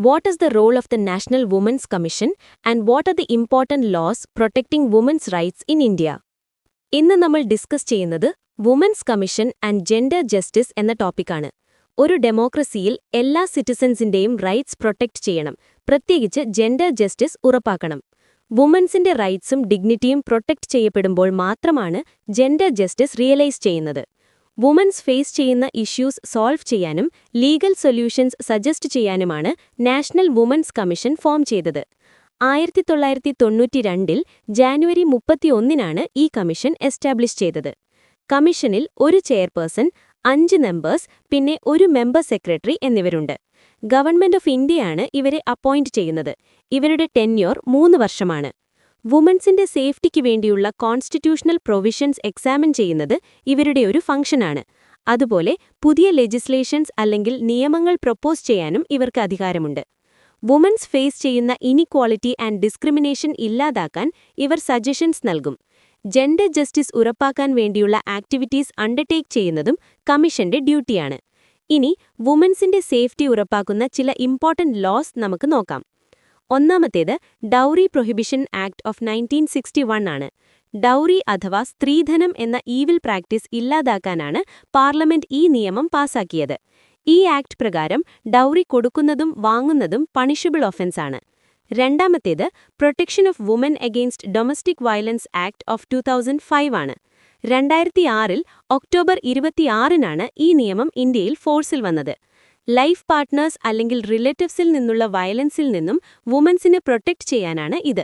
What is the role of the National Women's Commission and what are the important laws protecting women's rights in India? ഇന്ന് നമ്മൾ discuss ചെയ്യുന്നത് women's commission and gender justice എന്ന ടോപ്പിക്കാണ്. ഒരു ഡെമോക്രസിയിൽ എല്ലാ സിറ്റിസൻസിന്റെയും rights protect ചെയ്യണം, പ്രത്യേകിച്ച് gender justice ഉറപ്പാക്കണം. വുമൻസിന്റെ റൈറ്റ്സും ഡിഗ്നിറ്റിയും പ്രൊട്ടക്റ്റ് ചെയ്യപ്പെടുമ്പോൾ മാത്രമാണ് ജെൻഡർ ജസ്റ്റിസ് റിയലൈസ് ചെയ്യുന്നത്. വുമൻസ് ഫേസ് ചെയ്യുന്ന ഇഷ്യൂസ് സോൾവ് ചെയ്യാനും ലീഗൽ സൊല്യൂഷൻസ് സജസ്റ്റ് ചെയ്യാനുമാണ് നാഷണൽ വുമൻസ് കമ്മീഷൻ ഫോം ചെയ്തത്. 1992 ജാനുവരി 31 ഈ കമ്മീഷൻ എസ്റ്റാബ്ലിഷ് ചെയ്തത്. കമ്മീഷനിൽ ഒരു ചെയർപേഴ്സൺ, 5 മെമ്പേഴ്സ്, പിന്നെ ഒരു മെമ്പർ സെക്രട്ടറി എന്നിവരുണ്ട്. ഗവൺമെന്റ് ഓഫ് ഇന്ത്യയാണ് ഇവരെ അപ്പോയിന്റ് ചെയ്യുന്നത്. ഇവരുടെ ടെന്യൂർ 3 വർഷമാണ്. വുമൻസിന്റെ സേഫ്റ്റിക്ക് വേണ്ടിയുള്ള കോൺസ്റ്റിറ്റ്യൂഷണൽ പ്രൊവിഷൻസ് എക്സാമിൻ ചെയ്യുന്നത് ഇവരുടെ ഒരു ഫംഗ്ഷനാണ്. അതുപോലെ പുതിയ ലെജിസ്ലേഷൻസ് അല്ലെങ്കിൽ നിയമങ്ങൾ പ്രൊപ്പോസ് ചെയ്യാനും ഇവർക്ക് അധികാരമുണ്ട്. വുമൻസ് ഫേസ് ചെയ്യുന്ന ഇനിക്വാളിറ്റി ആൻഡ് ഡിസ്ക്രിമിനേഷൻ ഇല്ലാതാക്കാൻ ഇവർ സജഷൻസ് നൽകും. ജെൻഡർ ജസ്റ്റിസ് ഉറപ്പാക്കാൻ വേണ്ടിയുള്ള ആക്ടിവിറ്റീസ് അണ്ടർടേക്ക് ചെയ്യുന്നതും കമ്മീഷന്റെ ഡ്യൂട്ടിയാണ്. ഇനി വുമൻസിന്റെ സേഫ്റ്റി ഉറപ്പാക്കുന്ന ചില ഇമ്പോർട്ടന്റ് ലോസ് നമുക്ക് നോക്കാം. ഒന്നാമത്തേത് ഡൗറി പ്രൊഹിബിഷൻ ആക്ട് ഓഫ് 1961 ആണ്. ഡൗറി അഥവാ സ്ത്രീധനം എന്ന ഈവിൽ പ്രാക്ടീസ് ഇല്ലാതാക്കാനാണ് പാർലമെന്റ് ഈ നിയമം പാസാക്കിയത്. ഈ ആക്ട് പ്രകാരം ഡൗറി കൊടുക്കുന്നതും വാങ്ങുന്നതും പണിഷബിൾ ഒഫൻസാണ്. രണ്ടാമത്തേത് protection of women against domestic violence act of 2005 ആണ്. 2006 ഒക്ടോബർ 26 ഈ നിയമം ഇന്ത്യയിൽ ഫോഴ്സിൽ വന്നത്. ലൈഫ് പാർട്ട്നേഴ്സ് അല്ലെങ്കിൽ റിലേറ്റീവ്സിൽ നിന്നുള്ള വയലൻസിൽ നിന്നും വുമൻസിനെ പ്രൊട്ടക്റ്റ് ചെയ്യാനാണ് ഇത്.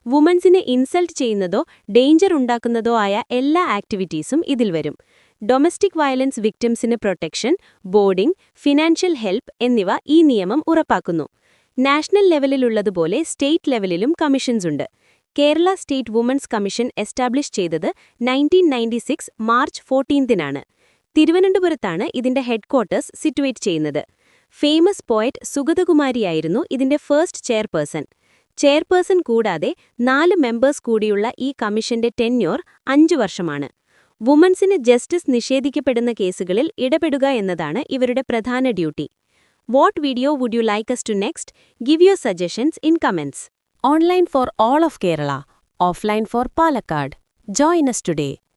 വുമൻസിനെ ഇൻസൾട്ട് ചെയ്യുന്നതോ ഡേഞ്ചർ ഉണ്ടാക്കുന്നതോ ആയ എല്ലാ ആക്ടിവിറ്റീസും ഇതിൽ വരും. ഡൊമസ്റ്റിക് വയലൻസ് വിക്ടിംസിന് പ്രൊട്ടക്ഷൻ, ബോർഡിംഗ്, ഫിനാൻഷ്യൽ ഹെൽപ്പ് എന്നിവ ഈ നിയമം ഉറപ്പാക്കുന്നു. നാഷണൽ ലെവലിലുള്ളതുപോലെ സ്റ്റേറ്റ് ലെവലിലും കമ്മീഷൻസ് ഉണ്ട്. Kerala state women's commission establish ചെയ്തത് 1996 മാർച്ച് 14 തിരുവനന്തപുരത്താണ് ഇതിന്റെ ഹെഡ്ക്വാർട്ടേഴ്സ് സിറ്റുവേറ്റ് ചെയ്യുന്നത്. ഫേമസ് പോയറ്റ് സുഗതകുമാരിയായിരുന്നു ഇതിന്റെ ഫസ്റ്റ് ചെയർപേഴ്സൺ. ചെയർപേഴ്സൺ കൂടാതെ 4 മെമ്പേഴ്സ് കൂടിയുള്ള ഈ കമ്മീഷന്റെ ടെന്യൂർ 5 വർഷമാണ്. വുമൻസിന് ജസ്റ്റിസ് നിഷേധിക്കപ്പെടുന്ന കേസുകളിൽ ഇടപെടുക എന്നതാണ് ഇവരുടെ പ്രധാന duty. What video would you like us to next? Give your suggestions in comments. Online for all of Kerala, offline for Palakkad. Join us today.